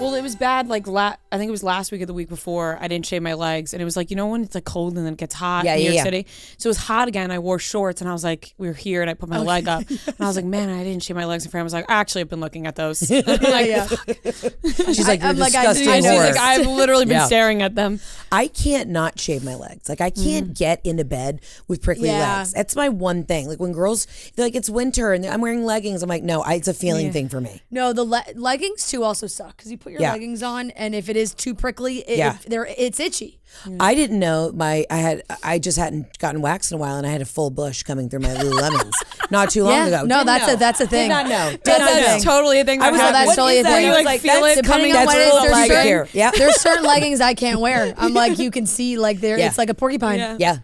Well, it was bad. Like I think it was last week or the week before. I didn't shave my legs, and it was like, you know when it's like cold and then it gets hot in New York City. So it was hot again. I wore shorts, and I was like, we were here, and I put my leg up, and I was like, man, I didn't shave my legs. And Fran was like, actually, I've been looking at those. She's like, you're disgusting. She's like, I've literally been staring at them. I can't not shave my legs. Like I can't get into bed with prickly legs. That's my one thing. Like when girls, they're like, it's winter and I'm wearing leggings. I'm like, no, it's a feeling thing for me. No, the leggings too also suck because you put your leggings on, and if it is too prickly, it's itchy. I didn't know I just hadn't gotten waxed in a while, and I had a full bush coming through my Lululemons not too long ago. No, that's a thing. Did not know. That's totally a thing. I was like, that's totally a thing. You like feel it coming on up. There's certain leggings I can't wear. I'm like, you can see like it's like a porcupine. Yeah.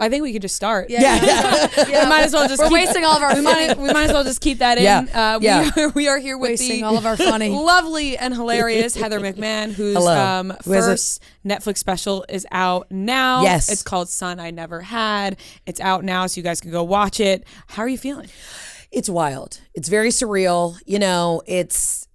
I think we could just start. Yeah. We might as well just. We're wasting all of our. We might as well just keep that in. We are here with wasting all of our funny, lovely and hilarious Heather McMahan, whose first Netflix special is out now. Yes, it's called Son I Never Had. It's out now, so you guys can go watch it. How are you feeling? It's wild. It's very surreal. You know, it's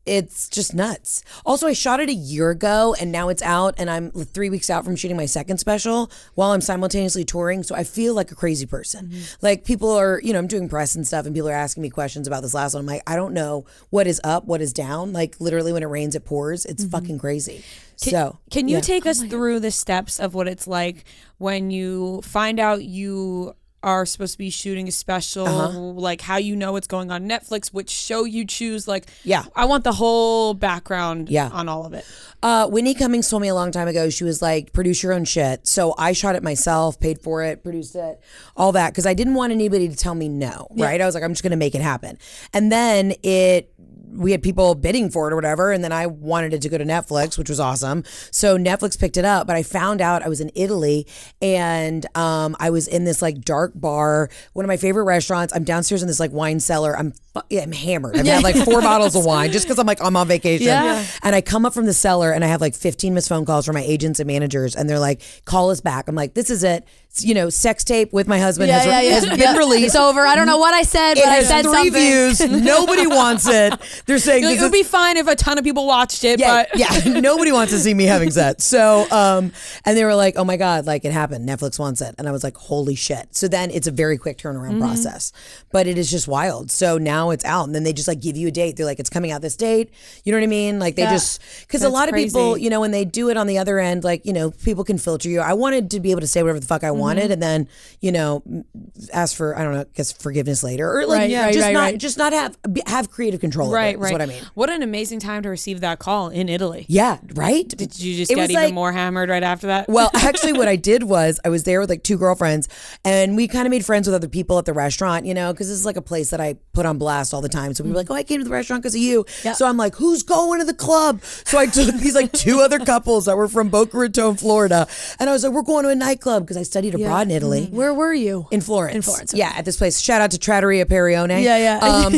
just nuts. Also, I shot it a year ago and now it's out, and I'm 3 weeks out from shooting my second special while I'm simultaneously touring. So I feel like a crazy person. Like people are, I'm doing press and stuff and people are asking me questions about this last one. I'm like, I don't know what is up, what is down. Like literally when it rains, it pours. It's fucking crazy. Can you take us through the steps of what it's like when you find out you are supposed to be shooting a special, like how you know what's going on Netflix, which show you choose, like, I want the whole background on all of it. Whitney Cummings told me a long time ago, she was like, produce your own shit. So I shot it myself, paid for it, produced it, all that, because I didn't want anybody to tell me no, right? I was like, I'm just going to make it happen. And then we had people bidding for it or whatever, and then I wanted it to go to Netflix, which was awesome. So Netflix picked it up, but I found out I was in Italy, and I was in this like dark bar, one of my favorite restaurants. I'm downstairs in this like wine cellar. I'm hammered. I've had like 4 bottles of wine just because I'm on vacation. And I come up from the cellar and I have like 15 missed phone calls from my agents and managers, and they're like, call us back. I'm like, this is it. Sex tape with my husband has been released. It's over. I don't know what I said, but I said 3 something. views. Nobody wants it. They're saying it would be fine if a ton of people watched it, but nobody wants to see me having sex. So, and they were like, oh my God, like it happened. Netflix wants it. And I was like, holy shit. So then it's a very quick turnaround process, but it is just wild. So now it's out, and then they just like give you a date. They're like, it's coming out this date. You know what I mean? Like they just, because a lot of people, when they do it on the other end, like, people can filter you. I wanted to be able to say whatever the fuck I wanted, and then, ask for, I don't know, I guess forgiveness later, or like, just not have creative control. Right. Is what I mean. What an amazing time to receive that call in Italy. Yeah. Right. Did you just get even more hammered right after that? Well, actually what I did was I was there with like 2 girlfriends, and we kind of made friends with other people at the restaurant, because this is like a place that I put on blast all the time. So we were like, oh, I came to the restaurant because of you. Yep. So I'm like, who's going to the club? So I took these like 2 other couples that were from Boca Raton, Florida. And I was like, we're going to a nightclub because I studied abroad in Italy. Where were you? In Florence. In Florence. Okay. Yeah, at this place. Shout out to Trattoria Perione. Yeah.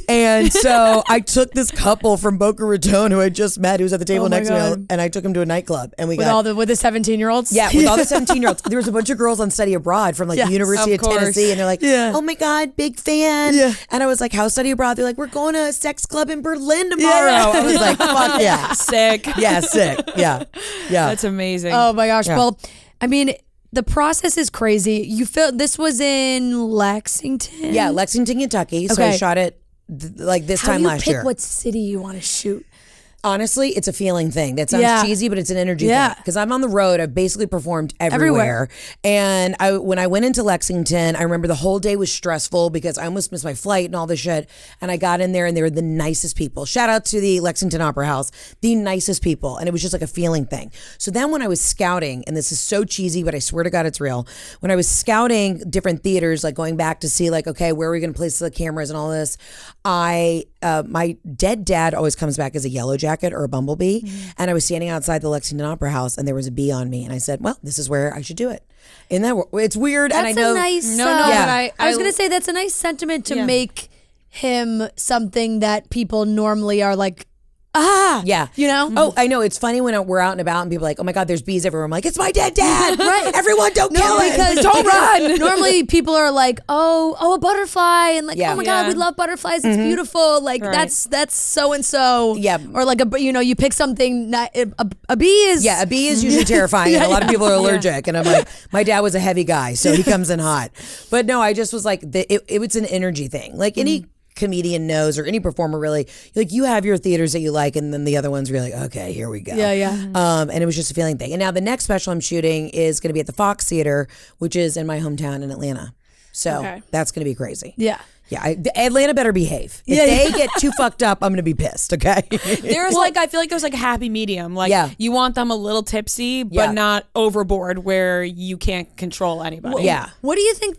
And so I took this couple from Boca Raton who I just met, who was at the table next to me, and I took him to a nightclub. And with the 17-year-olds? Yeah, with all the 17-year-olds. There was a bunch of girls on study abroad from like the University of Tennessee, and they're like, oh my God, big fan. Yeah. And I was like, how's study abroad? They're like, we're going to a sex club in Berlin tomorrow. I was like, fuck yeah. Sick. Yeah, sick. Yeah. That's amazing. Oh my gosh. Yeah. Well, I mean, the process is crazy. You feel this was in Lexington? Yeah, Lexington, Kentucky. So I shot it like this time last year. How do you pick what city you want to shoot? Honestly, it's a feeling thing. That sounds cheesy, but it's an energy thing. Because I'm on the road. I've basically performed everywhere. And when I went into Lexington, I remember the whole day was stressful because I almost missed my flight and all this shit. And I got in there and they were the nicest people. Shout out to the Lexington Opera House. The nicest people. And it was just like a feeling thing. So then when I was scouting, and this is so cheesy, but I swear to God it's real. When I was scouting different theaters, like going back to see like, okay, where are we going to place the cameras and all this? My dead dad always comes back as a yellow jacket or a bumblebee. And I was standing outside the Lexington Opera House and there was a bee on me. And I said, well, this is where I should do it. And that it's weird. That's and I know. A nice, I was going to say that's a nice sentiment to make him something that people normally are like Yeah. You know? Oh, I know. It's funny when we're out and about and people are like, oh my God, there's bees everywhere. I'm like, it's my dead dad. Right. Everyone don't kill it. Because don't run. Normally people are like, oh, a butterfly. And like, oh my God, we love butterflies. It's beautiful. Like that's so-and-so. Yeah. Or like, you pick something, a bee is. Yeah, a bee is usually terrifying. And a lot of people are allergic. And I'm like, my dad was a heavy guy, so he comes in hot. But no, I just was like, it was an energy thing. Like any comedian knows, or any performer really, like you have your theaters that you like, and then the other ones where you're like, okay, here we go. And it was just a feeling thing. And now the next special I'm shooting is going to be at the Fox Theater, which is in my hometown in Atlanta. So that's going to be crazy. Yeah. Yeah, Atlanta better behave. If they get too fucked up, I'm going to be pissed, okay? There's I feel like there's like a happy medium. Like you want them a little tipsy, but not overboard where you can't control anybody. What do you think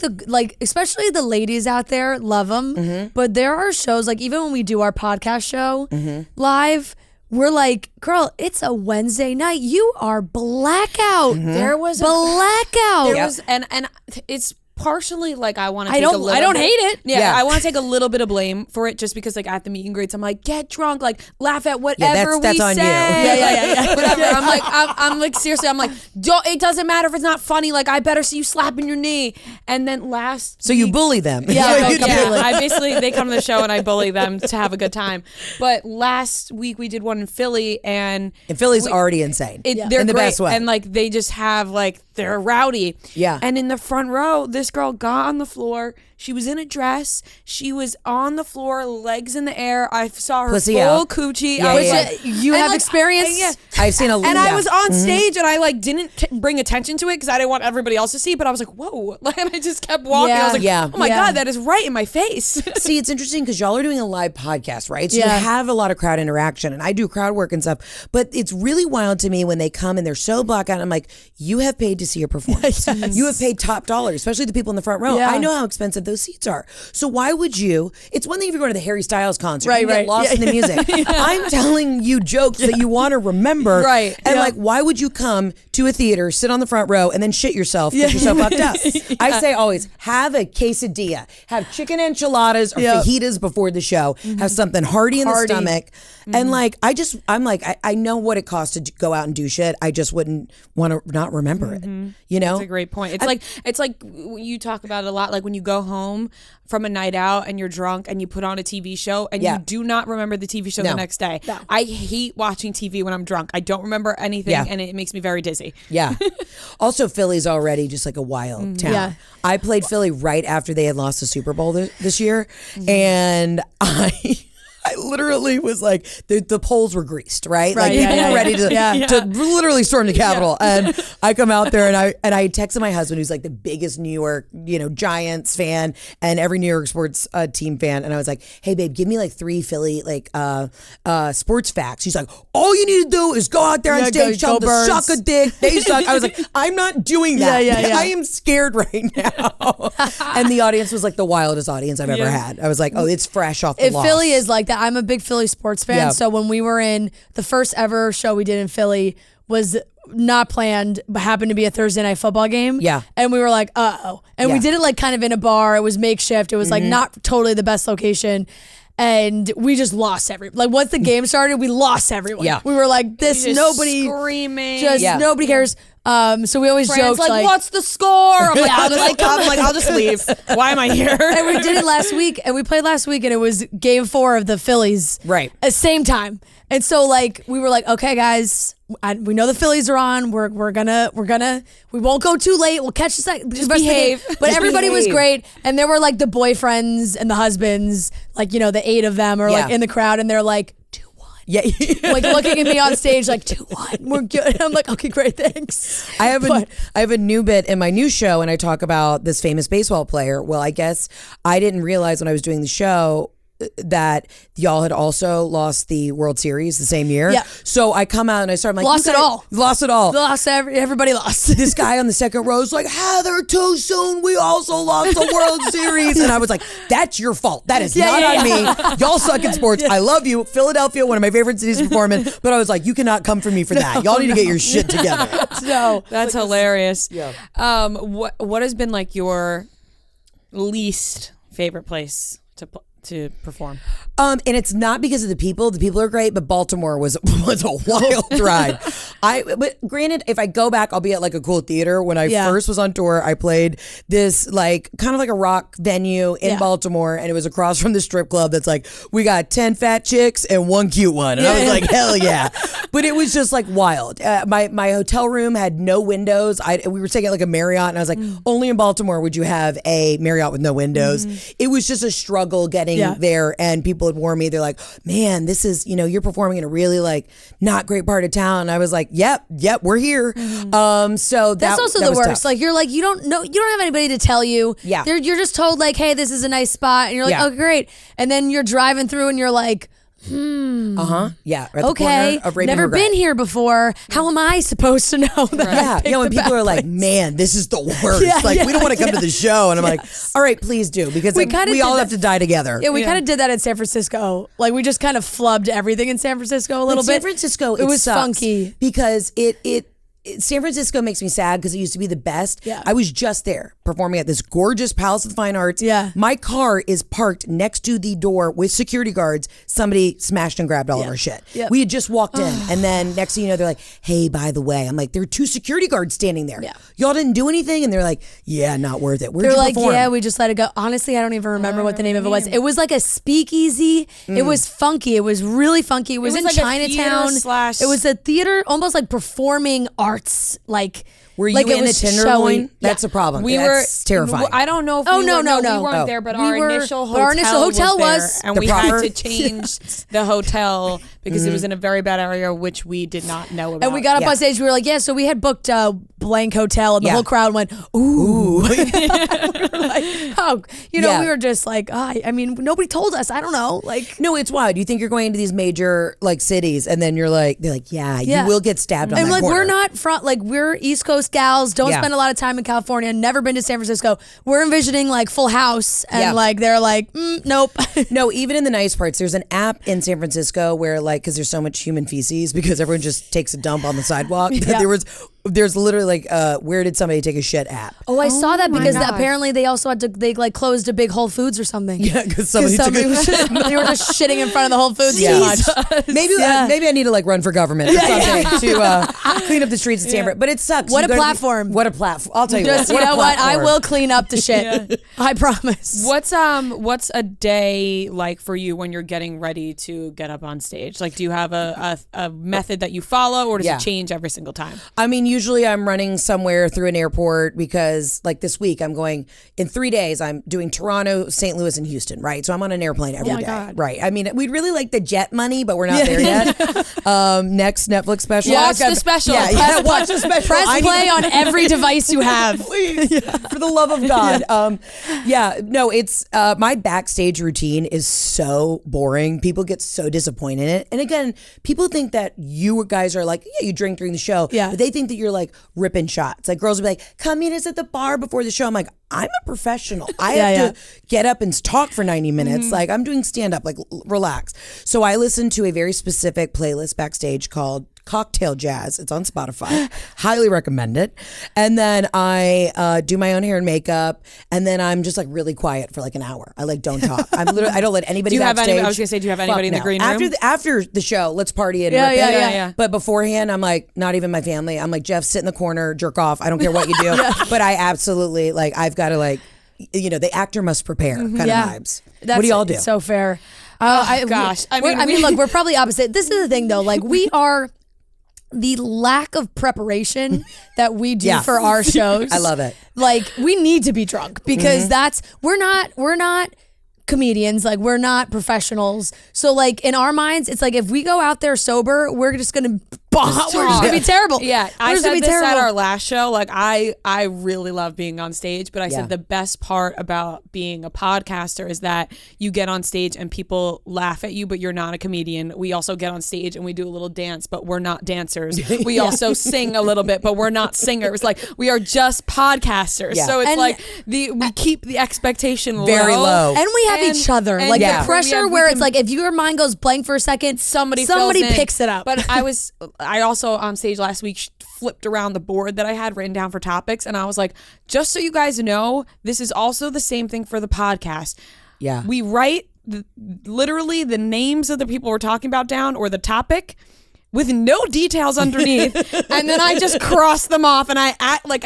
especially the ladies out there love them, but there are shows, like even when we do our podcast show live, we're like, girl, it's a Wednesday night. You are blackout. There was blackout. There was, and it's partially like I want to. I don't hate it. Yeah, I want to take a little bit of blame for it, just because like at the meet and greets, I'm like, get drunk, like laugh at whatever that's we on say. you. Whatever. I'm like seriously. I'm like, it doesn't matter if it's not funny. Like I better see you slapping your knee. And then so you bully them. I basically they come to the show and I bully them to have a good time. But last week we did one in Philly, and Philly's already insane. They're in the great, best way, and like they just have they're rowdy. Yeah. And in the front row, this girl got on the floor. She was in a dress. She was on the floor, legs in the air. I saw her Pussy full out. coochie. Yeah, I was yeah. You have experience? I've seen a lot. And I was on stage and I didn't bring attention to it because I didn't want everybody else to see, but I was like, whoa. And I just kept walking. I was like, oh my God, that is right in my face. See, it's interesting because y'all are doing a live podcast, right? So you have a lot of crowd interaction, and I do crowd work and stuff, but it's really wild to me when they come and they're so blackout. I'm like, you have paid to see your performance. You have paid top dollar, especially the people in the front row. I know how expensive those seats are. So why would you? It's one thing if you're going to the Harry Styles concert, you get lost in the music. I'm telling you jokes that you want to remember. Right. And like, why would you come to a theater, sit on the front row, and then shit yourself because you're so fucked up? I say always, have a quesadilla. Have chicken enchiladas or fajitas before the show. Have something hearty in the stomach. And like, I'm like, I know what it costs to go out and do shit. I just wouldn't want to not remember it. You know? That's a great point. It's like you talk about it a lot, like when you go home from a night out and you're drunk and you put on a TV show and you do not remember the TV show the next day. No. I hate watching TV when I'm drunk. I don't remember anything and it makes me very dizzy. Yeah. Also, Philly's already just like a wild town. Yeah. I played Philly right after they had lost the Super Bowl this year, and I literally was like, the polls were greased, right? Like people were ready to literally storm the Capitol. And I come out there and I texted my husband, who's like the biggest New York, Giants fan and every New York sports team fan. And I was like, hey babe, give me like 3 Philly sports facts. She's like, all you need to do is go out there on stage, tell them to suck a dick. They suck. I was like, I'm not doing that. I am scared right now. And the audience was like the wildest audience I've ever had. I was like, oh, it's fresh off the loss. Philly is like that. I'm a big Philly sports fan. So when we were in the first ever show we did in Philly was not planned, but happened to be a Thursday night football game. Yeah. And we were like, uh-oh. And we did it like kind of in a bar. It was makeshift. It was like not totally the best location. And we just lost once the game started, we lost everyone. Yeah. We were like, nobody screaming. Nobody cares. So we always joke like, what's the score? I'm like, I'll just leave. Why am I here? And we did it last week, and we played last week, and it was game 4 of the Phillies. Right. At the same time. And so like we were like, okay guys, we know the Phillies are on. We won't go too late. We'll catch the second. Just behave. But everybody was great. And there were like the boyfriends and the husbands, like, the 8 of them are like in the crowd, and they're like, 2-1. Yeah. Like looking at me on stage like 2-1. We're good. I'm like, okay, great, thanks. I have a new bit in my new show, and I talk about this famous baseball player. Well, I guess I didn't realize when I was doing the show that y'all had also lost the World Series the same year. Yeah. So I come out and I start, I'm like, lost it all. Everybody lost. This guy on the second row is like, Heather, too soon. We also lost the World Series. And I was like, that's your fault. That is not on me. Y'all suck at sports. I love you. Philadelphia, one of my favorite cities to perform in. But I was like, you cannot come for me for that. Y'all need to get your shit together. No, that's hilarious. Yeah. What has been like your least favorite place to perform? And it's not because of the people. The people are great, but Baltimore was a wild ride. But granted, if I go back, I'll be at like a cool theater. When I first was on tour, I played this like kind of like a rock venue in Baltimore, and it was across from the strip club that's like, we got 10 fat chicks and 1 cute one. And I was like, hell yeah. But it was just like wild. My hotel room had no windows. We were staying at like a Marriott, and I was like, only in Baltimore would you have a Marriott with no windows. It was just a struggle getting there, and people would warn me. They're like, man, this is, you're performing in a really like not great part of town. And I was like, yep, we're here. So that's also the worst. Tough. Like you're like, you don't have anybody to tell you. Yeah. You're just told like, hey, this is a nice spot, and you're like, oh great. And then you're driving through and you're like, yeah. Okay. Never been here before. How am I supposed to know that? Yeah. When people are like, man, this is the worst. We don't want to come to the show. And I'm like, all right, please do, because we all have to die together. Yeah, we kind of did that in San Francisco. Like we just kind of flubbed everything in San Francisco a little bit. San Francisco, it was funky because San Francisco makes me sad because it used to be the best. Yeah. I was just there performing at this gorgeous Palace of the Fine Arts. Yeah. My car is parked next to the door with security guards. Somebody smashed and grabbed all of our shit. Yep. We had just walked in, and then next thing you know, they're like, hey, by the way, I'm like, there are 2 security guards standing there. Yeah. Y'all didn't do anything? And they're like, yeah, not worth it. They're like, yeah, we just let it go. Honestly, I don't even remember what the name of it was. It was like a speakeasy. It was funky. It was really funky. It was in like Chinatown. It was a theater, almost like performing arts, like. Were you in the Tenderloin? That's a problem. That's terrifying. I don't know if no. we weren't there, but our initial hotel was there, and we had to change the hotel because it was in a very bad area, which we did not know about. And we got up on stage. We were like, so we had booked a blank hotel, and the whole crowd went, ooh. We were like, we were just like, I mean, nobody told us. I don't know. Like, no, it's wild. You think you're going into these major like cities, and then they're like, you will get stabbed on that corner. We're not we're East Coast gals, don't spend a lot of time in California, never been to San Francisco. We're envisioning like Full House, and like they're like, nope. No, even in the nice parts, there's an app in San Francisco where like, because there's so much human feces because everyone just takes a dump on the sidewalk. There's literally like where did somebody take a shit app? Oh, I saw that because apparently they also had to like closed a big Whole Foods or something. Yeah, because somebody was they were just shitting in front of the Whole Foods too much. Maybe I need to like run for government or something to clean up the streets of Stanford. But it sucks. What a platform! What a platform! I'll tell you just, what. You know what? I will clean up the shit. I promise. What's a day like for you when you're getting ready to get up on stage? Like, do you have a method that you follow, or does it change every single time? I mean, usually I'm running somewhere through an airport because like this week I'm going in 3 days. I'm doing Toronto, St. Louis, and Houston, right? So I'm on an airplane every day. God. Right. I mean, we'd really like the jet money, but we're not there yet. Next Netflix special. Watch the special. Watch the special. Press play on every device you have. Please, for the love of God. It's my backstage routine is so boring. People get so disappointed in it. And again, people think that you guys are like, you drink during the show. Yeah. But they think that you're like ripping shots. Like girls will be like, come meet us at the bar before the show. I'm like, I'm a professional. I have to get up and talk for 90 minutes. Like I'm doing stand up, like relax. So I listen to a very specific playlist backstage called Cocktail Jazz. It's on Spotify. Highly recommend it. And then I do my own hair and makeup, and then I'm just like really quiet for like an hour. I like don't talk. I don't let anybody backstage. I was gonna say, do you have anybody in the green room? After the show, let's party and yeah. But beforehand, I'm like, not even my family. I'm like, Jeff, sit in the corner, jerk off. I don't care what you do. But I absolutely like, I've got to like, the actor must prepare kind of vibes. What do y'all do? So fair. Gosh. I mean, look, we're probably opposite. This is the thing though. Like we are. The lack of preparation that we do for our shows. I love it. Like we need to be drunk because we're not comedians, like we're not professionals. So like in our minds, it's like if we go out there sober, we're just gonna we're just gonna be terrible. Yeah, I said this at our last show. Like I really love being on stage, but I said the best part about being a podcaster is that you get on stage and people laugh at you, but you're not a comedian. We also get on stage and we do a little dance, but we're not dancers. We also sing a little bit, but we're not singers. Like we are just podcasters. Yeah. So it's we keep the expectation very low. And we have each other. Like the pressure where it's like if your mind goes blank for a second, somebody picks it up. But I also on stage last week flipped around the board that I had written down for topics, and I was like, just so you guys know, this is also the same thing for the podcast. Yeah. We write literally the names of the people we're talking about down or the topic with no details underneath. And then I just cross them off and I act like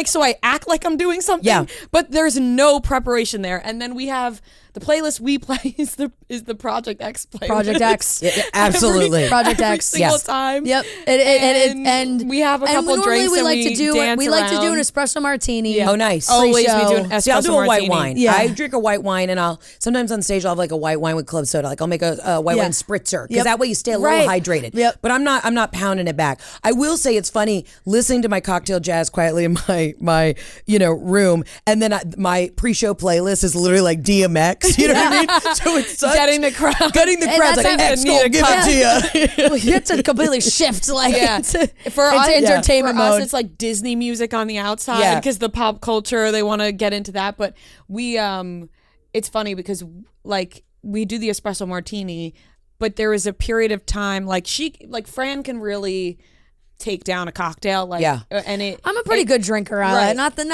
so I act like I'm doing something, but there's no preparation there. And then we have the playlist we play is the Project X playlist. Project X. Absolutely. Project X. Single time. Yep. And we have a couple drinks we and like we to do dance we like to do an around. espresso martini. Oh, nice. Always we Pre-show. do an espresso See, I'll do a white martini. wine. Yeah. I drink a white wine, and I'll sometimes on stage I'll have like a white wine with club soda. Like I'll make a white wine spritzer because that way you stay a little hydrated. Yep. But I'm not pounding it back. I will say it's funny listening to my cocktail jazz quietly in my room, and then my pre-show playlist is literally like DMX. You know what I mean? So it's such Getting the crowd. Like X gonna give it to you. Well, you have to completely shift into For us, entertainment for mode. us, it's like Disney music on the outside because the pop culture, they want to get into that. But we, it's funny because like we do the espresso martini, but there is a period of time like Fran can really take down a cocktail and I'm a pretty good drinker. Not to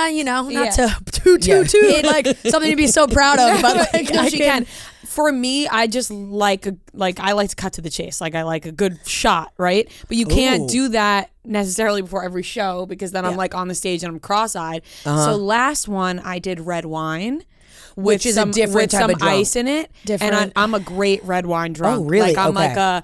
like something to be so proud of, but like no, she can. For me, I just like I like to cut to the chase. Like I like a good shot, right? But you can't do that necessarily before every show because then I'm like on the stage and I'm cross-eyed. So last one I did red wine. Which is a different type of drunk. Ice in it. Different. And I'm a great red wine drunk. Oh, really? Like I'm Okay.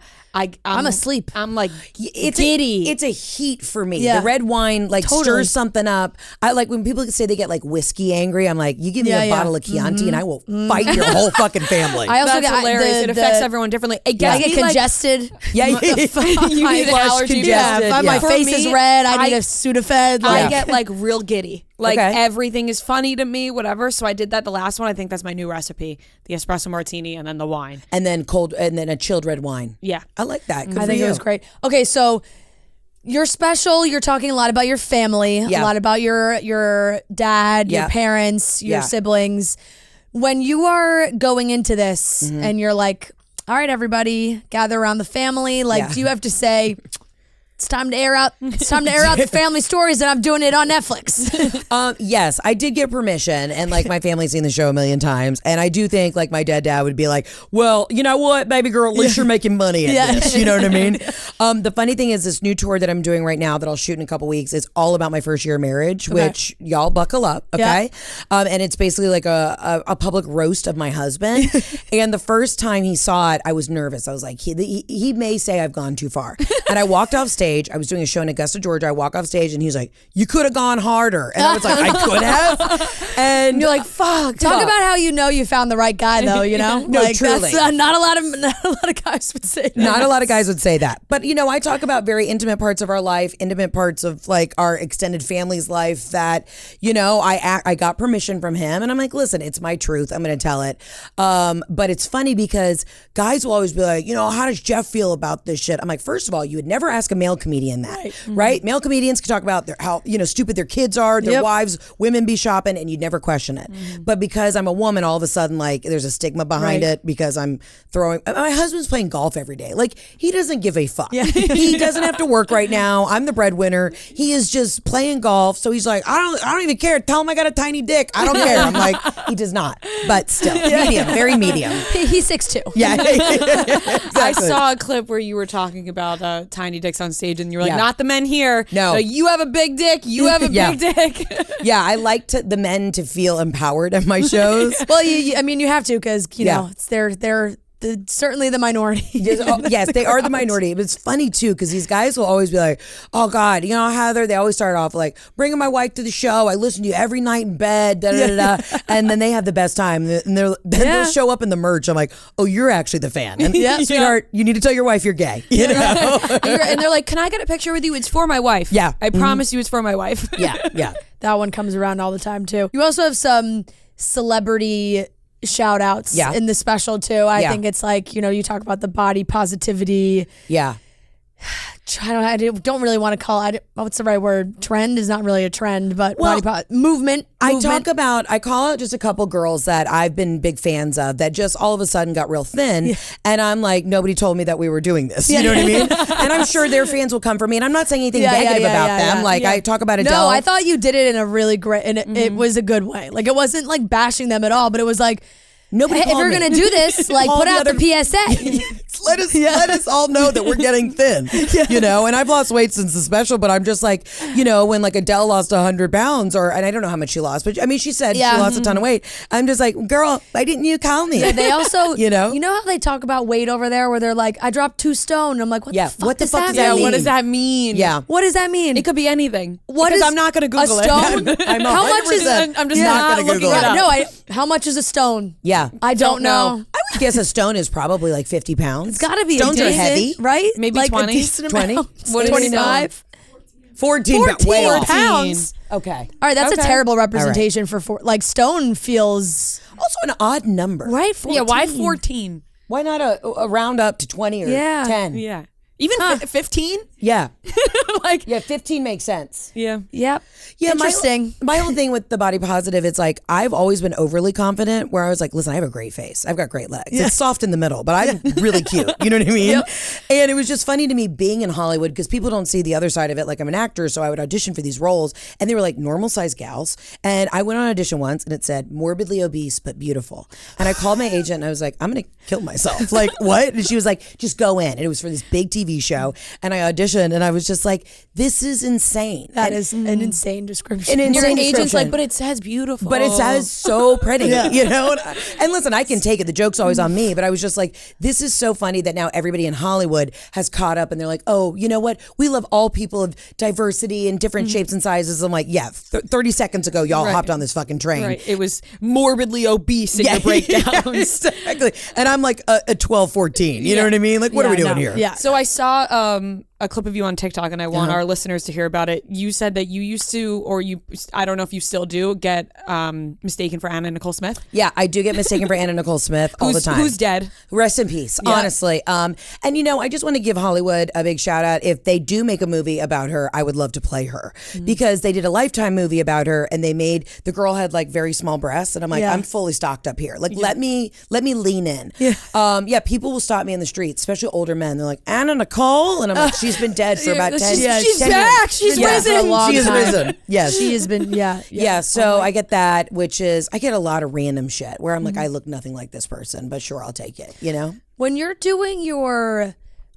I'm asleep. I'm like It's giddy. It's a heat for me. Yeah. The red wine stirs something up. I like when people say they get like whiskey angry. I'm like, you give me a bottle of Chianti and I will fight your whole fucking family. I also That's get hilarious. It affects everyone differently. I get congested. You you need an allergy. congested. My For face me, is red. I need a Sudafed. I get like real giddy. Like Okay. everything is funny to me, whatever. So I did that the last one. I think that's my new recipe: the espresso martini and then the wine. and then a chilled red wine. Yeah. I like that. Good I for think you. it was great. Okay, so you're special. You're talking a lot about your family, a lot about your dad, your parents, your siblings. When you are going into this and you're like, all right, everybody, gather around the family. Like, do you have to say, it's time to air out the family stories, and I'm doing it on Netflix? Yes, I did get permission, and like my family's seen the show a million times, and I do think like my dad would be like, well, you know what, baby girl, at least you're making money at this. You know what I mean? The funny thing is this new tour that I'm doing right now that I'll shoot in a couple weeks is all about my first year of marriage, which y'all buckle up, okay? And it's basically like a public roast of my husband. And the first time he saw it, I was nervous. I was like, he may say I've gone too far. And I walked off stage. I was doing a show in Augusta, Georgia. I walk off stage and he's like, you could have gone harder. And I was like, I could have. And You're like, fuck. Talk about how you found the right guy, though. You know, No, truly. That's, not a lot of guys would say that. Not a lot of guys would say that. But, I talk about very intimate parts of our life, intimate parts of like our extended family's life that, I got permission from him. And I'm like, listen, it's my truth. I'm going to tell it. But it's funny because guys will always be like, how does Jeff feel about this shit? I'm like, first of all, you would never ask a male comedian that, right? Male comedians can talk about how stupid their kids are, their wives, women be shopping, and you'd never question it. But because I'm a woman, all of a sudden, like, there's a stigma behind it because I'm throwing. My husband's playing golf every day. Like, he doesn't give a fuck. He doesn't have to work right now. I'm the breadwinner. He is just playing golf. So he's like, I don't even care. Tell him I got a tiny dick. I don't care. I'm like, he does not. But still, medium, very medium. He's 6'2". Yeah. Exactly. I saw a clip where you were talking about tiny dicks on stage, and you were like, not the men here. No. You have a big dick. You have a big dick. Yeah, I like the men to feel empowered at my shows. Well, you have to because it's they're certainly the minority. Yes, they are the minority. But it's funny too because these guys will always be like, "Oh God, Heather." They always start off like, "Bringing my wife to the show. I listen to you every night in bed." Da da da. And then they have the best time. And they'll show up in the merch. I'm like, "Oh, you're actually the fan." And sweetheart, you need to tell your wife you're gay. And they're like, "Can I get a picture with you? It's for my wife." Yeah, I promise you, it's for my wife. Yeah. That one comes around all the time too. You also have some celebrity shout outs in the special too. I think it's like, you talk about the body positivity. Yeah. I don't really want to call it, what's the right word? Trend is not really a trend, but movement. I call it just a couple girls that I've been big fans of that just all of a sudden got real thin. And I'm like, nobody told me that we were doing this. You know what I mean? And I'm sure their fans will come for me. And I'm not saying anything negative about them. I talk about Adele. No, I thought you did it in a really great, and it was a good way. Like, it wasn't like bashing them at all, but it was like, Nobody Hey, if called you're me. gonna do this, like Call put the out the other- PSA. let us all know that we're getting thin, you know. And I've lost weight since the special, but I'm just like, you know, when like Adele lost 100 pounds, and I don't know how much she lost, but I mean, she said she lost a ton of weight. I'm just like, girl, why didn't you call me? Yeah, they also, you know how they talk about weight over there, where they're like, I dropped 2 stone. I'm like, what the fuck does that Yeah, mean? what does that mean? Yeah. What does that mean? It could be anything. What because is I'm not going to Google a stone? it. How much is it? I'm just Yeah. not Not gonna looking Google it it. up. No, how much is a stone? Yeah. I don't know. I would guess a stone is probably like 50 pounds. It's got to be Stones a are decent, heavy. right? Maybe like 20? a decent 20? amount. What is 25? 14 pounds. Way off. pounds. Okay. All right, that's a Okay. terrible representation for like stone feels Also an odd number. right. 14. Yeah, why 14? Why not a round up to 20 or Yeah. 10? Yeah. Even 15? Yeah. Like, Yeah, 15 makes sense. yeah. Yep. Yeah, Interesting. My whole thing with the body positive, it's like I've always been overly confident where I was like, listen, I have a great face. I've got great legs. It's soft in the middle, but I'm really cute. You know what I mean? And it was just funny to me being in Hollywood because people don't see the other side of it. Like I'm an actor, so I would audition for these roles and they were like normal sized gals. And I went on audition once and it said morbidly obese but beautiful. And I called my agent and I was like, I'm going to kill myself. Like what? And she was like, just go in. And it was for this big TV show. And I auditioned and I was just like, this is insane. That And- is an insane description. An Your insane agent's description. like, but it says beautiful. But it says so pretty, you know? And listen, I can take it. The joke's always on me. But I was just like, this is so funny that now everybody in Hollywood has caught up and they're like, oh, you know what? We love all people of diversity and different shapes and sizes. I'm like, yeah, 30 seconds ago, y'all hopped on this fucking train. Right. It was morbidly obese in your breakdowns. Yeah, exactly. And I'm like a 12, 14. You know what I mean? Like, what are we doing here? Yeah. So I saw a clip of you on TikTok, and I want our listeners to hear about it. You said that you used to, or I don't know if you still do, get mistaken for Anna Nicole Smith. Yeah, I do get mistaken for Anna Nicole Smith all the time. Who's dead? Rest in peace, honestly. And you know, I just want to give Hollywood a big shout out. If they do make a movie about her, I would love to play her because they did a Lifetime movie about her, and they made the girl had like very small breasts, and I'm like, I'm fully stocked up here. Like, let me lean in. Yeah, people will stop me in the street, especially older men. They're like, Anna Nicole, and I'm like, she's been dead for about 10 years. She's 10 back. years. She's Yeah. risen. For a long She is time. risen. Yes. She has been, Yeah, so I get that, which is I get a lot of random shit where I'm like, I look nothing like this person, but sure, I'll take it. You know? When you're doing your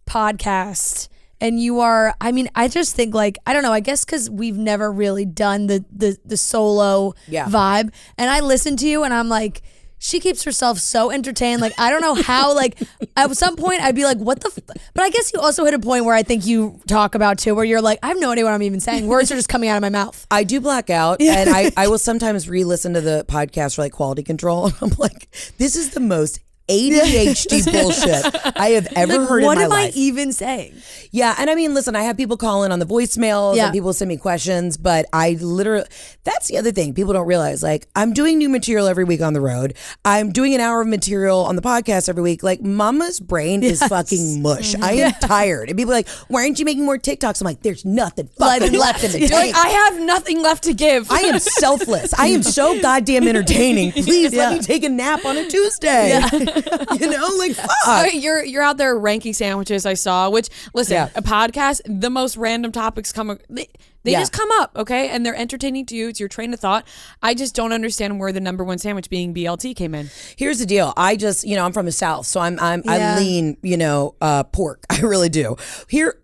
podcast and you are, I mean, I just think like, I don't know, I guess because we've never really done the solo vibe, and I listen to you and I'm like, she keeps herself so entertained. Like, I don't know how, like, at some point I'd be like, what the but I guess you also hit a point where I think you talk about too, where you're like, I have no idea what I'm even saying. Words are just coming out of my mouth. I do black out, and I will sometimes re-listen to the podcast for like quality control. I'm like, this is the most ADHD bullshit I have ever heard What in am my I life. even saying? Yeah, and I mean, listen, I have people call in on the voicemails and people send me questions, but I literally, that's the other thing people don't realize. Like, I'm doing new material every week on the road. I'm doing an hour of material on the podcast every week. Like, mama's brain is fucking mush. I am tired. And people are like, why aren't you making more TikToks? I'm like, there's nothing fucking left in the You're tank. like, I have nothing left to give. I am selfless. I am so goddamn entertaining. Please let me take a nap on a Tuesday. You know, like fuck. You're out there ranking sandwiches. I saw. Which listen, Yeah. a podcast. The most random topics come. They just come up, okay, and they're entertaining to you. It's your train of thought. I just don't understand where the number one sandwich being BLT came in. Here's the deal. I just, you know, I'm from the South, so I lean, you know, pork. I really do. Here.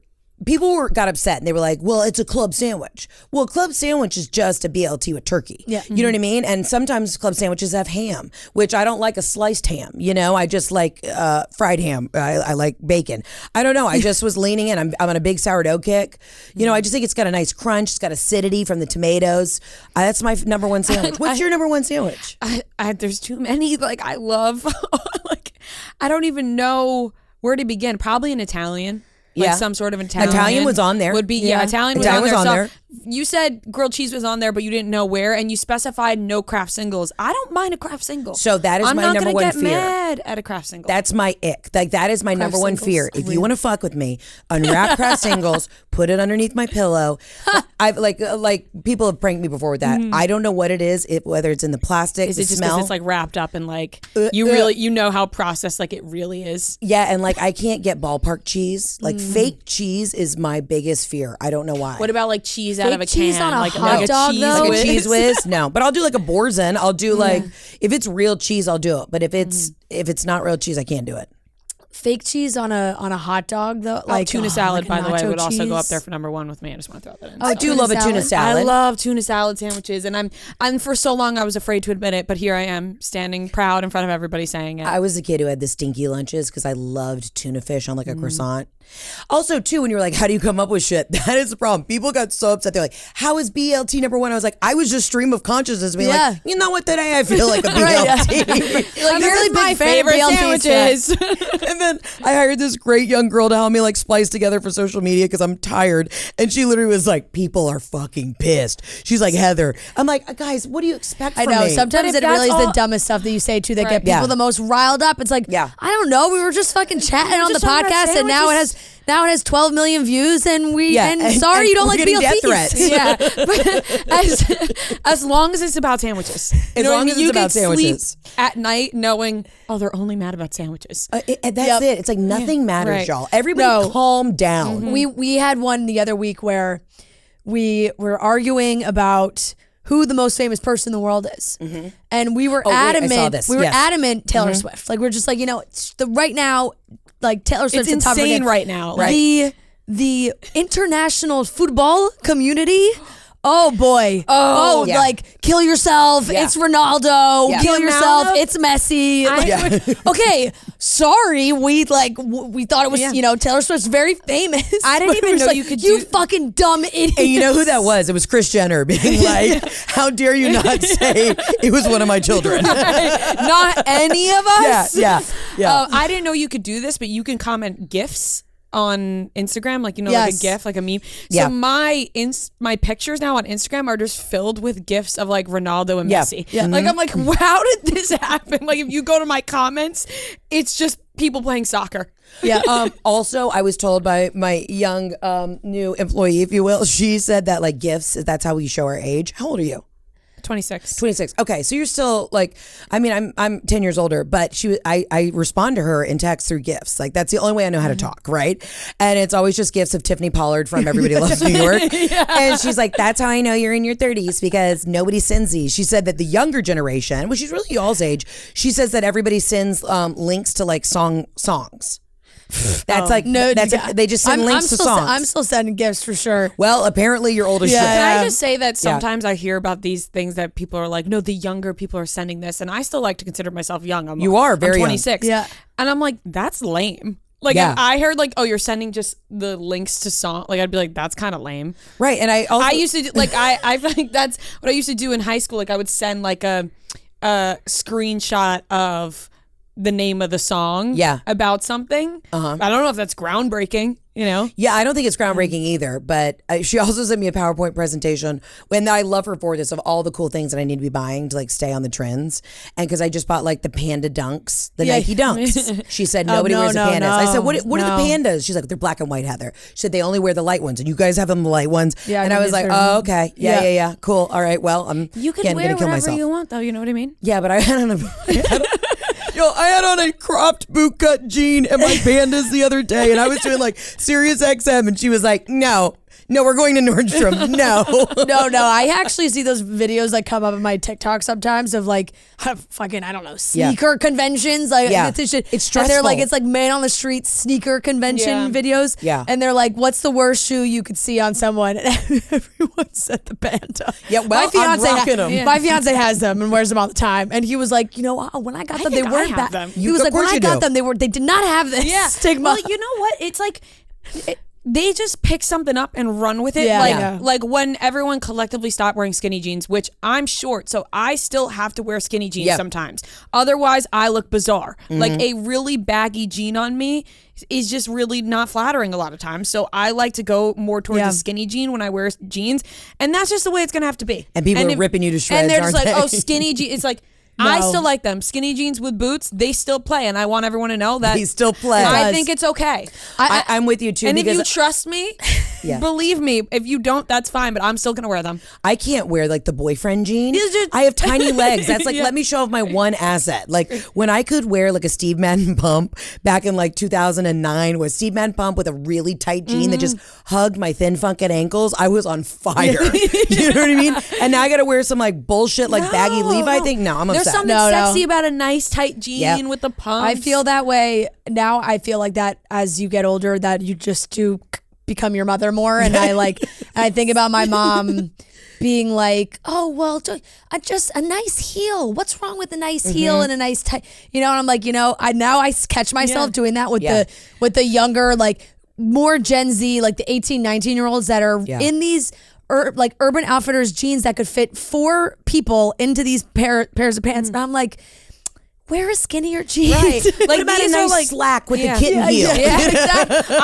People got upset and they were like, well, it's a club sandwich. Well, club sandwich is just a BLT with turkey. Yeah. You know what I mean? And sometimes club sandwiches have ham, which I don't like a sliced ham. You know, I just like fried ham. I like bacon. I don't know. I just was leaning in. I'm on a big sourdough kick. You know, I just think it's got a nice crunch. It's got acidity from the tomatoes. That's my number one sandwich. What's your number one sandwich? There's too many. Like I love. Like I don't even know where to begin. Probably an Italian. Like some sort of Italian. Italian was on there. Would be Italian was on there. You said grilled cheese was on there, but you didn't know where, and you specified no craft singles. I don't mind a craft single. So that is my number one fear. I'm not gonna get mad at a craft single. That's my ick. Like that is my number one fear. If you want to fuck with me, unwrap craft singles, put it underneath my pillow. I've like people have pranked me before with that. I don't know what it is. Whether it's in the plastic, is the it just smell. because it's like wrapped up and like you know how processed like it really is. Yeah, and like I can't get ballpark cheese, like Fake cheese is my biggest fear. I don't know why. What about like cheese out of a cheese can? on a like hot a dog, cheese though? like whiz? a cheese whiz? No, but I'll do like a Boursin. I'll do like if it's real cheese, I'll do it. But if it's not real cheese, I can't do it. Fake cheese on a hot dog though, like tuna salad, like by the way, nacho would also go up cheese. there for number one with me. I just want to throw that in. I do love a tuna salad. I love tuna salad sandwiches, and I'm for so long I was afraid to admit it, but here I am standing proud in front of everybody saying it. I was the kid who had the stinky lunches because I loved tuna fish on like a croissant. Also, too, when you were like, how do you come up with shit? That is the problem. People got so upset. They're like, how is BLT number one? I was like, I was just stream of consciousness being like, you know what, today I feel like a BLT. Like, you're really my big fan of favorite BLT sandwiches. And then I hired this great young girl to help me like splice together for social media because I'm tired. And she literally was like, people are fucking pissed. She's like, Heather. I'm like, guys, what do you expect from me? I know. Sometimes But it if really is that's the all- dumbest stuff that you say too that Right. get people the most riled up. It's like, Yeah. I don't know. We were just fucking chatting on the just talking about podcast, and now it has 12 million views, and sorry you don't we're like getting death BLTs. threats. Yeah, but as long as it's about sandwiches. You know what I long mean? as it's You about can sandwiches. sleep at night knowing, oh, they're only mad about sandwiches. That's it. It's like nothing matters, Right. y'all. Everybody calm down. We had one the other week where we were arguing about who the most famous person in the world is, and we were wait, I adamant. saw this. We were Yes. adamant Taylor Swift. Like we're just like, it's right now, like Taylor Swift's It's the top of insane the game. right now. The international football community. Oh boy! yeah. Like kill yourself. Yeah. It's Ronaldo. Yeah. Kill The yourself. amount of- It's Messi. Like, okay, sorry. We thought it was Taylor Swift's very famous. I didn't But even it was know like, you could You do- fucking dumb idiot. And you know who that was? It was Kris Jenner being like, how dare you not say it was one of my children? Not any of us. Yeah. I didn't know you could do this, but you can comment GIFs on Instagram, like like a Yes. GIF, like a meme. Yeah. So my pictures now on Instagram are just filled with GIFs of like Ronaldo and Yeah. Messi. Yeah. Like I'm like, how did this happen? Like if you go to my comments, it's just people playing soccer. Yeah. Also, I was told by my young new employee, if you will, she said that like gifts, that's how we show our age. How old are you? 26. 26. Okay, so you're still like, I mean, I'm 10 years older, but I respond to her in text through gifts. Like that's the only way I know how to talk, right? And it's always just gifts of Tiffany Pollard from Everybody Loves New York. And she's like, that's how I know you're in your 30s because nobody sends these. She said that the younger generation, which is really y'all's age, she says that everybody sends links to like songs. That's they just send links to songs. I'm still sending gifts for sure. Well, apparently you're old as shit. Can I just say that sometimes I hear about these things that people are like, no, the younger people are sending this, and I still like to consider myself young. You are very I'm young. 26. Yeah. And I'm like, that's lame. Like Yeah. if I heard like, oh, you're sending just the links to song, like I'd be like, that's kind of lame. Right, and I also I used to do, like I think that's what I used to do in high school. Like I would send like a screenshot of the name of the song about something. I don't know if that's groundbreaking, Yeah, I don't think it's groundbreaking either, but she also sent me a PowerPoint presentation, and I love her for this, of all the cool things that I need to be buying to like stay on the trends. And because I just bought like the Panda Dunks, the Nike Dunks. She said nobody wears the Pandas. I said, what are the Pandas? She's like, they're black and white, Heather. She said they only wear the light ones, and you guys have them the light ones. Yeah, and I was like, oh, okay. Yeah. Cool. All right. Well, You can again, wear gonna kill whatever myself. you want, though. You know what I mean? Yeah, but I had on I had on a cropped bootcut jean and my Pandas the other day, and I was doing like Sirius XM, and she was like, no, we're going to Nordstrom. No. No. I actually see those videos that come up in my TikTok sometimes of like fucking, I don't know, sneaker conventions. Like it's stressful. And they're like, it's like man on the street sneaker convention videos. Yeah. And they're like, what's the worst shoe you could see on someone? And everyone said the Panda. Yeah, well, I'm rocking 'em. My fiance has them and wears them all the time. And he was like, when I got them, they think I weren't have bad. them. He was Of like, when course I you got do. them, they did not have this stigma. Well, you know what? It's like they just pick something up and run with it. Yeah. Like when everyone collectively stopped wearing skinny jeans, which I'm short, so I still have to wear skinny jeans sometimes. Otherwise, I look bizarre. Like a really baggy jean on me is just really not flattering a lot of times. So I like to go more towards a skinny jean when I wear jeans, and that's just the way it's gonna have to be. And people are ripping you to shreds, and they're just aren't like, they? oh, skinny jeans. It's like. I still like them. Skinny jeans with boots, they still play, and I want everyone to know that They still play. I think it's okay. I'm with you too. And if because you trust me, Believe me, if you don't, that's fine, but I'm still going to wear them. I can't wear like the boyfriend jean. I have tiny legs. That's like, let me show off my one asset. Like when I could wear like a Steve Madden pump back in like 2009, was Steve Madden pump with a really tight jean that just hugged my thin funkin' ankles. I was on fire. You know what I mean? And now I got to wear some like bullshit like baggy Levi thing. No, I'm There's upset. something sexy about a nice tight jean with the pumps. I feel that way now. I feel like that as you get older, that you just do become your mother more. And I think about my mom being like, oh, well, just a nice heel. What's wrong with a nice heel and a nice tight, and I'm like, I catch myself doing that with the younger, like more Gen Z, like the 18, 19-year-olds that are in these like Urban Outfitters jeans that could fit 4 people into these pairs of pants. And I'm like, wear a skinnier jeans. Right. Like, what about a nice like slack with the kitten heel? Yeah, exactly.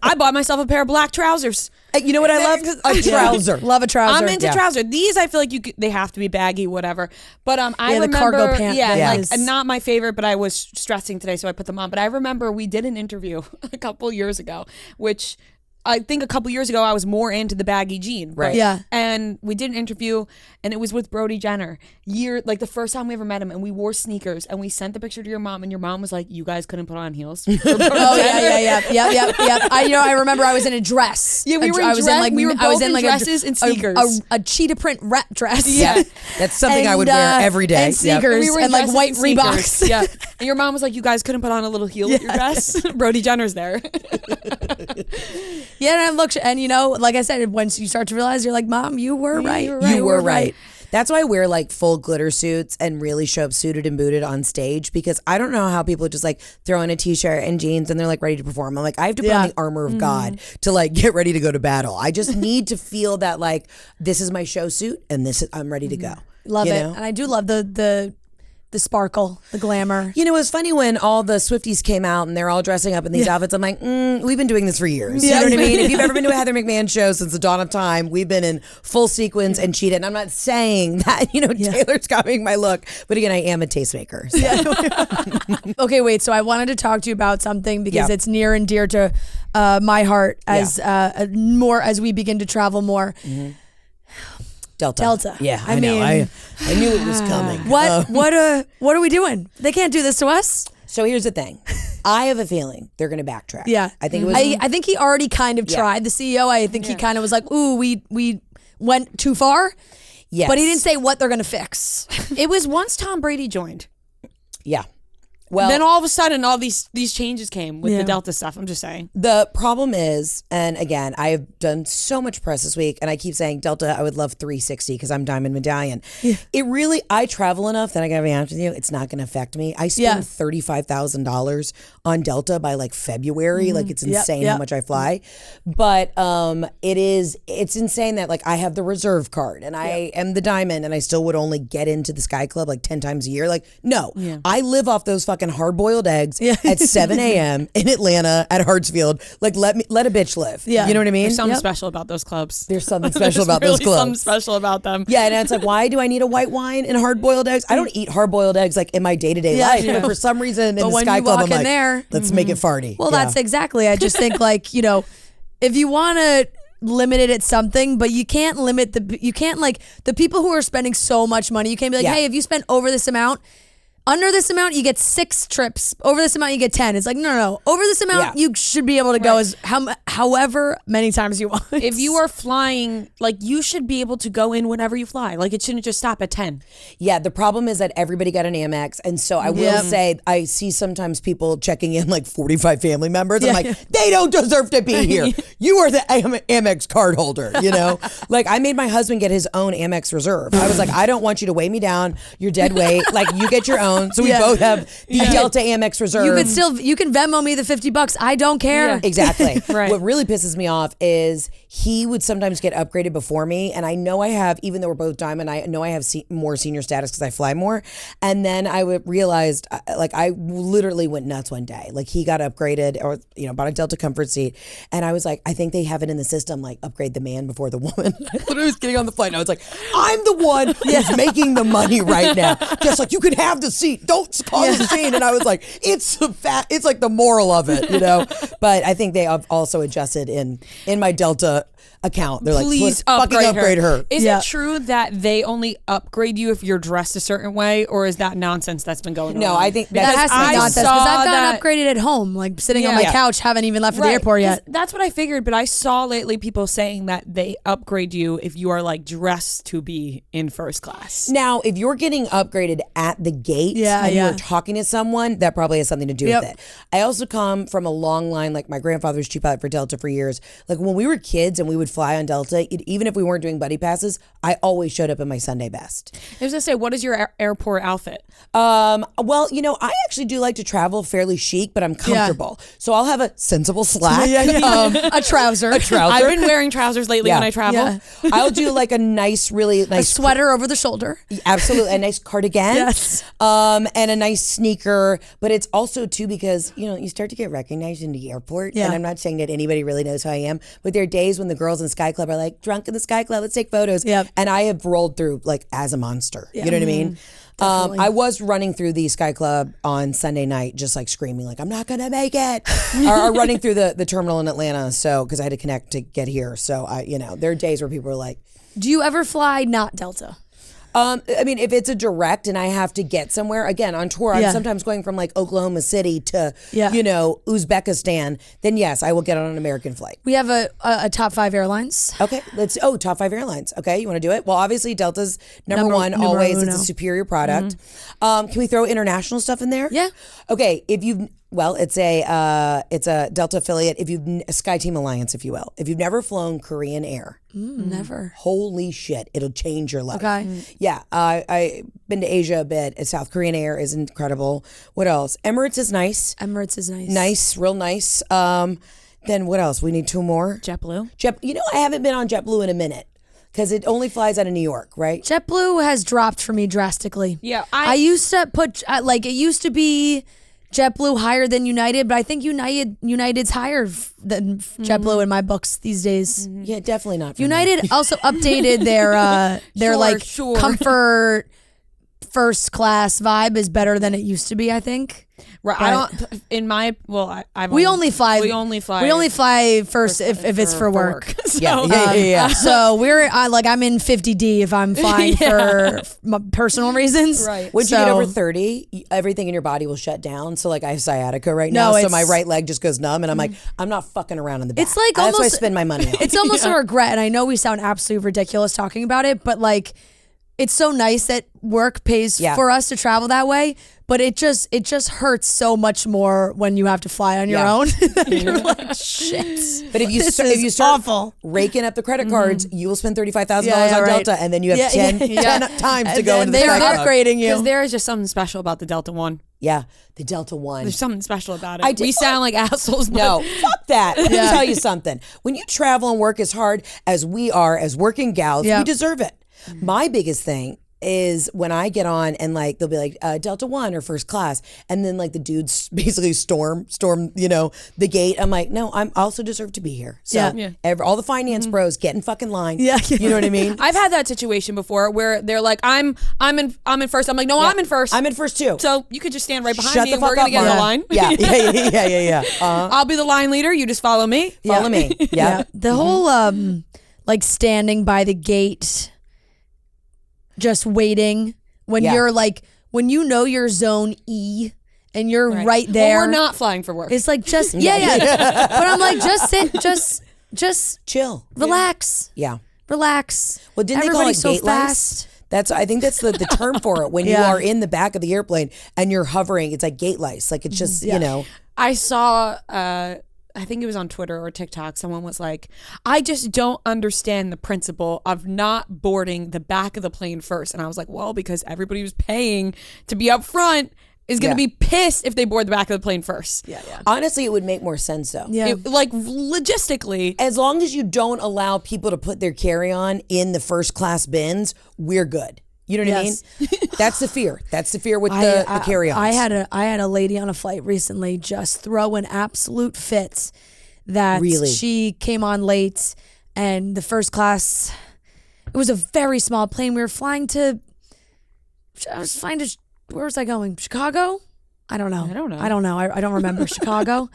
I bought myself a pair of black trousers. You know what I love? A trouser. Love a trouser. I'm into trousers. These I feel like they have to be baggy, whatever. But I remember the cargo pant. Like not my favorite, but I was stressing today, so I put them on. But I remember we did an interview a couple years ago, which I think a couple years ago I was more into the baggy jean. Right. Yeah. And we did an interview and it was with Brody Jenner. Like the first time we ever met him, and we wore sneakers and we sent the picture to your mom, and your mom was like, you guys couldn't put on heels. Yep. I remember I was in a dress. Yeah, we were both in dresses and sneakers. A cheetah print wrap dress. Yeah. That's something I would wear every day. And sneakers and like white Reeboks. Yeah. And your mom was like, you guys couldn't put on a little heel with your dress. Brody Jenner's there. Yeah, and look, and like I said, once you start to realize, you're like, Mom, you were right. You were right. That's why I wear like full glitter suits and really show up suited and booted on stage, because I don't know how people just like throw on a t-shirt and jeans and they're like ready to perform. I'm like, I have to put on the armor of God to like get ready to go to battle. I just need to feel that like this is my show suit and I'm ready to go. Love it. And I do love the sparkle, the glamour. It was funny when all the Swifties came out and they're all dressing up in these outfits. I'm like, we've been doing this for years. You know what I mean? If you've ever been to a Heather McMahan show since the dawn of time, we've been in full sequins and cheetah. And I'm not saying that, Taylor's copying my look. But again, I am a tastemaker. So. Okay, wait. So I wanted to talk to you about something because it's near and dear to my heart as more as we begin to travel more. Mm-hmm. Delta. Yeah, I know. I knew it was coming. What are we doing? They can't do this to us. So here's the thing. I have a feeling they're going to backtrack. Yeah. I think it was. I think he already kind of tried. The CEO, I think he kind of was like, ooh, we went too far. Yes. But he didn't say what they're going to fix. It was once Tom Brady joined. Yeah. Well, then all of a sudden, all these changes came with the Delta stuff. I'm just saying. The problem is, and again, I have done so much press this week, and I keep saying Delta, I would love 360 because I'm Diamond Medallion. Yeah. I travel enough that I gotta be honest with you, it's not gonna affect me. I spend $35,000 on Delta by like February. Like it's insane how much I fly. But it's insane that like I have the reserve card and I am the Diamond, and I still would only get into the Sky Club like 10 times a year. Like, no, I live off those fucking hard-boiled eggs at 7 a.m. in Atlanta at Hartsfield. Like, let a bitch live. Yeah. You know what I mean? There's something special about those clubs. There's something special about those clubs. Something special about them. Yeah, and it's like, why do I need a white wine and hard-boiled eggs? I don't eat hard-boiled eggs like in my day-to-day life, but for some reason in the Sky Club, I'm like, let's make it farty. Well, that's exactly. I just think like, if you want to limit it at something, but you can't limit the people who are spending so much money. You can't be like, hey, if you spend over this amount, under this amount, you get 6 trips. Over this amount, you get 10. It's like, no. Over this amount, you should be able to go as however many times you want. If you are flying, like, you should be able to go in whenever you fly. Like, it shouldn't just stop at 10. Yeah, the problem is that everybody got an Amex. And so I will say, I see sometimes people checking in like 45 family members. I'm like, they don't deserve to be here. You are the Amex card holder, Like, I made my husband get his own Amex reserve. I was like, I don't want you to weigh me down. You're dead weight. Like, you get your own. So we both have the Delta Amex reserve. You can Venmo me the $50. I don't care. Yeah. Exactly. Right. What really pisses me off is he would sometimes get upgraded before me. And I know I have, even though we're both Diamond, I know I have more senior status because I fly more. And then I realized, like, I literally went nuts one day. Like, he got upgraded or, bought a Delta comfort seat. And I was like, I think they have it in the system, like, upgrade the man before the woman. I literally was getting on the flight and I was like, I'm the one who's making the money right now. Just like, you can have the seat seat. Don't cause a scene. And I was like, it's like the moral of it, you know? But I think they have also adjusted in my Delta account. They're Please like, fucking upgrade her. Is it true that they only upgrade you if you're dressed a certain way, or is that nonsense that's been going on? No, I think that has to be nonsense, because I've gotten upgraded at home, like sitting on my couch, haven't even left for the airport yet. That's what I figured, but I saw lately people saying that they upgrade you if you are like dressed to be in first class. Now, if you're getting upgraded at the gate and you're talking to someone, that probably has something to do with it. I also come from a long line, like my grandfather was chief pilot for Delta for years. Like when we were kids and we would fly on Delta, even if we weren't doing buddy passes, I always showed up in my Sunday best. I was gonna say, what is your airport outfit? Well, you know, I actually do like to travel fairly chic, but I'm comfortable. So I'll have a sensible slack, a trouser. I've been wearing trousers lately when I travel. I'll do like a nice, really nice sweater over the shoulder. Absolutely, a nice cardigan. Yes. And a nice sneaker. But it's also too because you start to get recognized in the airport. And I'm not saying that anybody really knows who I am, but there are days when the girls in Sky Club are like, drunk in the Sky Club, let's take photos. And I have rolled through like as a monster. You know what I mean? I was running through the Sky Club on Sunday night, just like screaming, like, I'm not going to make it. or running through the terminal in Atlanta. So, because I had to connect to get here. So, there are days where people are like, do you ever fly not Delta? I mean, if it's a direct and I have to get somewhere, again, on tour, I'm sometimes going from like Oklahoma City to, Uzbekistan, then yes, I will get on an American flight. We have a top 5 airlines. Okay, top 5 airlines. Okay, you want to do it? Well, obviously Delta's number one always. It's a superior product. Can we throw international stuff in there? Yeah. Okay, it's a Delta affiliate. If you've a SkyTeam Alliance, if you will. If you've never flown Korean Air, never. Holy shit, it'll change your life. Okay. Yeah, I've been to Asia a bit. South Korean Air is incredible. What else? Emirates is nice. Nice, real nice. Then what else? We need 2 more. JetBlue. I haven't been on JetBlue in a minute. Because it only flies out of New York, right? JetBlue has dropped for me drastically. Yeah. I used to put, it used to be JetBlue higher than United, but I think United's higher than JetBlue in my books these days. Yeah, definitely not. United also updated their comfort first class vibe is better than it used to be, I think. Right. We only fly first if it's for work. So, yeah. So I'm in 50D if I'm flying for my personal reasons. Right. Once you get over 30, everything in your body will shut down. So I have sciatica right now, so my right leg just goes numb, and I'm like, I'm not fucking around in the back. It's like that's almost, what I spend my money on. It's almost a regret, and I know we sound absolutely ridiculous talking about it, but it's so nice that work pays for us to travel that way, but it just hurts so much more when you have to fly on your own. You're like, shit. But if you start awful. Raking up the credit cards, you will spend $35,000 on Delta, and then you have 10 times to go into the They're upgrading you. Because there is just something special about the Delta One. Yeah, the Delta One. There's something special about it. We sound like assholes. But no, fuck that. Let me tell you something. When you travel and work as hard as we are as working gals, we deserve it. My biggest thing is when I get on and they'll be like Delta One or first class, and then the dudes basically storm the gate. I'm like, no, I'm also deserve to be here. So all the finance bros get in fucking line. You know what I mean? I've had that situation before where they're like, I'm in first. I'm like, no, I'm in first. I'm in first too. So you could just stand right behind Shut me the and fuck we're gonna up, get in the line. Yeah. I'll be the line leader. You just follow me. Follow me. Yeah. The whole standing by the gate, just waiting when you're when you know your zone E and you're right there. Well, we're not flying for work. It's like just but I'm like, just sit, just chill, relax. Relax. Well, didn't Everybody's they call it so gate fast? Lice? I think that's the term for it. When you are in the back of the airplane and you're hovering, it's like gate lice. It's just I saw. I think it was on Twitter or TikTok. Someone was like, I just don't understand the principle of not boarding the back of the plane first. And I was like, well, because everybody who's paying to be up front is going to be pissed if they board the back of the plane first. Honestly, it would make more sense though. Logistically. As long as you don't allow people to put their carry-on in the first class bins, we're good. You know what I mean? That's the fear. That's the fear with the carry-ons. I had a lady on a flight recently just throw an absolute fit that she came on late, and the first class, it was a very small plane. I was flying to where was I going? Chicago? I don't know. I don't know. I don't remember. Chicago.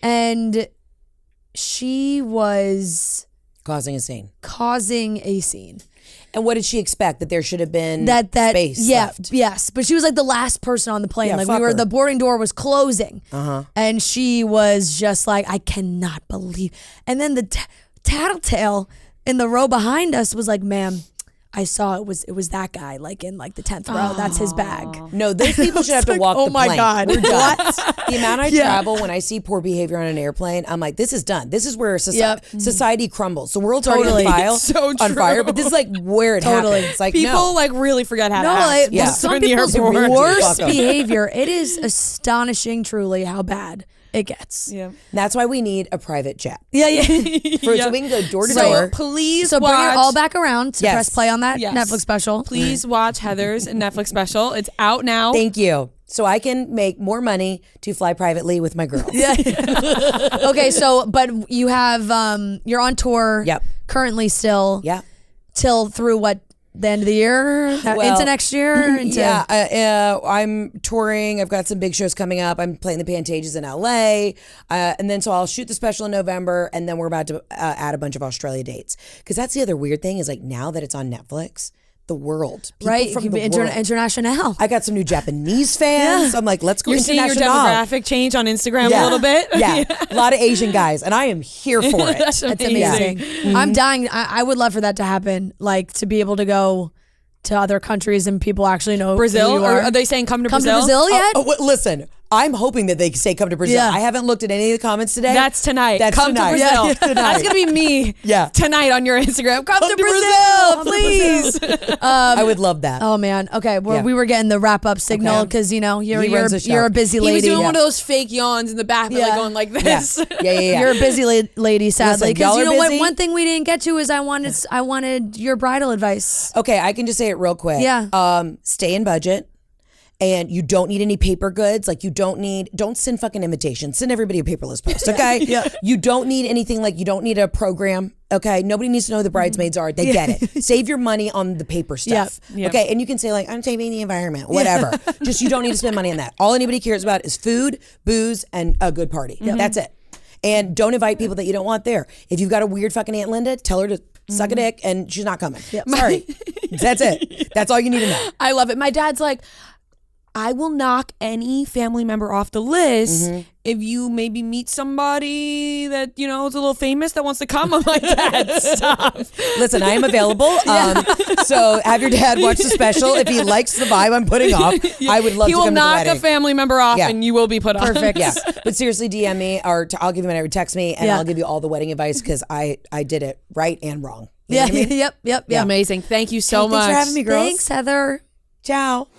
And she was Causing a scene. And what did she expect? That there should have been space left? Yes. But she was like the last person on the plane. Yeah, like fuck her. the boarding door was closing. Uh-huh. And she was just like, I cannot believe. And then the tattletale in the row behind us was like, ma'am, I saw it was that guy like in like the 10th row. That's his bag. No, those people should have to walk the my plank. God. We're done. The amount I travel when I see poor behavior on an airplane, I'm like, this is done. This is where society crumbles. The world's already on fire, but this is like where it happens. Like people like really forget how to act. Some people's worst behavior. It is astonishing, truly, how bad it gets. Yeah. That's why we need a private jet. Yeah. So we can go door to door. Please bring it all back around to Yes. press play on that Netflix special. Please watch Heather's Netflix special. It's out now. Thank you. So I can make more money to fly privately with my girls. Yeah. Okay, so but you have you're on tour currently still. Yeah. Till through what? The end of the year? Into next year? I'm touring. I've got some big shows coming up. I'm playing the Pantages in LA. And then so I'll shoot the special in November, and then we're about to add a bunch of Australia dates. Because that's the other weird thing is like now that it's on Netflix, the world. People from the world. International. I got some new Japanese fans. I'm like, let's go international. You're seeing your demographic change on Instagram a little bit? Yeah. A lot of Asian guys, and I am here for it. That's amazing. Mm-hmm. I'm dying. I would love for that to happen, like to be able to go to other countries and people actually know Brazil. who you are. Or are they saying come to Brazil? Come to Brazil yet? Listen, I'm hoping that they say come to Brazil. Yeah. I haven't looked at any of the comments today. That's tonight. Come tonight. to Brazil. Yeah, tonight. That's gonna be me. Yeah. Tonight on your Instagram. Come to Brazil, please. I would love that. Oh man. Okay. Well, we were getting the wrap up signal because you're a busy lady. He was doing one of those fake yawns in the back, but like going like this. Yeah. You're a busy lady, sadly. Because you know what? busy? One thing we didn't get to is I wanted your bridal advice. Okay, I can just say it real quick. Yeah. Stay in budget. And you don't need any paper goods. Like don't send fucking invitations. Send everybody a paperless post, okay? You don't need anything, like you don't need a program, okay? Nobody needs to know who the bridesmaids are. They get it. Save your money on the paper stuff, okay? And you can say like, I'm saving the environment, whatever. Just you don't need to spend money on that. All anybody cares about is food, booze, and a good party. That's it. And don't invite people that you don't want there. If you've got a weird fucking Aunt Linda, tell her to suck a dick and she's not coming. Sorry. That's it. That's all you need to know. I love it. My dad's like, I will knock any family member off the list if you maybe meet somebody that, is a little famous that wants to come. I'm like, Dad, stop. Listen, I am available. So have your dad watch the special. If he likes the vibe I'm putting off, I would love to come to the wedding. He will knock a family member off and you will be put on. Perfect. Yeah. But seriously, DM me or I'll give you my number, text me, and I'll give you all the wedding advice because I did it right and wrong. You know what I mean? Yep. Amazing. Thank you so much. Thanks for having me, girls. Thanks, Heather. Ciao.